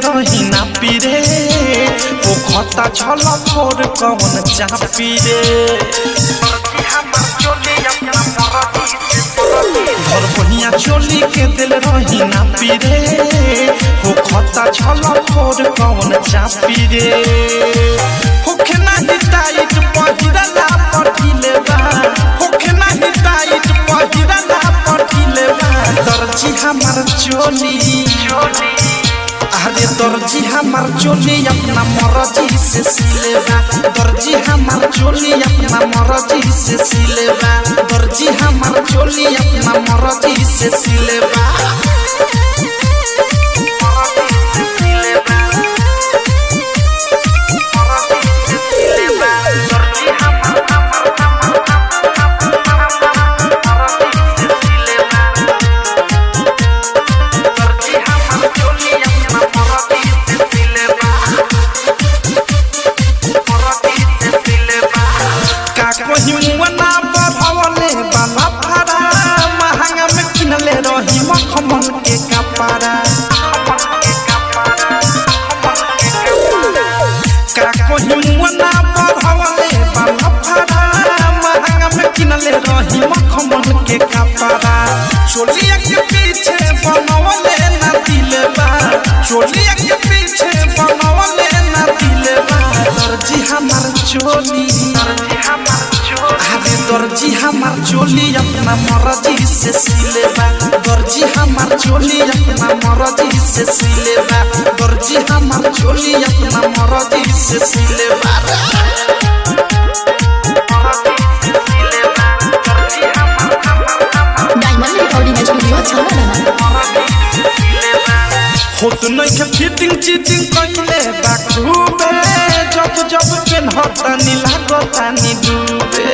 रही ना पीरे ओ खता छल फोर कौन चापी रे घर बहिया चोली के दिल रही ना पीरे ओ खता छल फोर कौन चापी रे होखे नाही टाइट पहिरला पठिले बा होखे नाही टाइट पहिरला पठिले बा दर्जी हमार चोली अरे दर्जी हमार चोली अपना मर्जी से सिलेबा दर्जी हमार चोली अपना मर्जी से सिलेबा दर्जी हमार चोली अपना मर्जी से सिलेबा हिमुना बढ़वले बाला फारा महंगा में किनले रही मखमल के कपड़ा काको हिमुना बढ़वले बाला फारा महंगा में किनले रही मखमल के कपड़ा चोलिया के पीछे बनवले ना दिलबा चोलिया के पीछे बनवले ना दिलबा दर्जी हमार चोली अरे दर्जी हमार चोली अपना मर्जी से सिलेबा दर्जी हमार चोली अपना मर्जी से सिलेबा दर्जी हमार चोली अपना मर्जी से सिलेबा डायमंड रिकॉर्डिंग स्टूडियो छावला होत नहीं के फिटिंग चीटिंग कइले बाखूबे जब जब पेन हटा नी लागता नी डूबे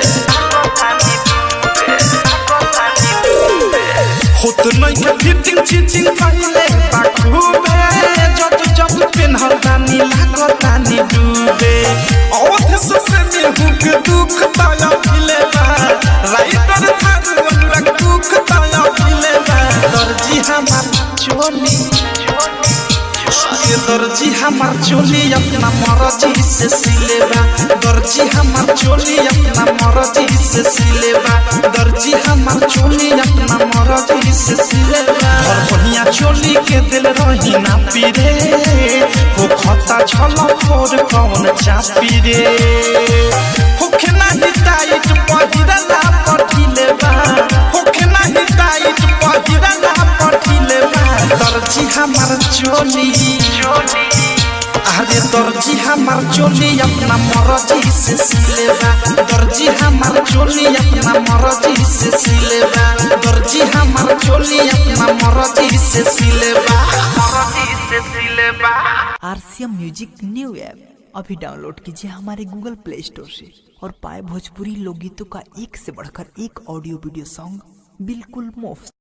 होत नहीं के फिटिंग चीटिंग कइले बाखूबे जब जब पेन हटा नी लागता नी डूबे औध से में हुक दुख ताया खिलेबा राइटर थारू अनुराग दुख ताया खिलेबा दर्जी हमार चोली दर्जी हमार चोली अपना मर्जी से सिलेबा दर्जी हमार चोली अपना मर्जी से सिलेबा दर्जी हमार चोली अपना मर्जी से सिलेबा घर बहिया चोली के दिल रही ना पीरे हो खता छल फोर कौन चापी रे होखे नाही टाइट पहिरला पठिलेबा होखे नाही टाइट पहिरला पठिलेबा दर्जी हमार चोली अरे दर्जी हमार चोली अपना मर्जी से सिलेबा दर्जी हमार चोली अपना मर्जी से सिलेबा दर्जी हमार चोली अपना मर्जी से सिलेबा RCM म्यूजिक न्यू ऐप अभी डाउनलोड कीजिए हमारे गूगल प्ले स्टोर से और पाए भोजपुरी लोकगीतों का एक से बढ़कर एक ऑडियो वीडियो सॉन्ग बिल्कुल मुफ्त।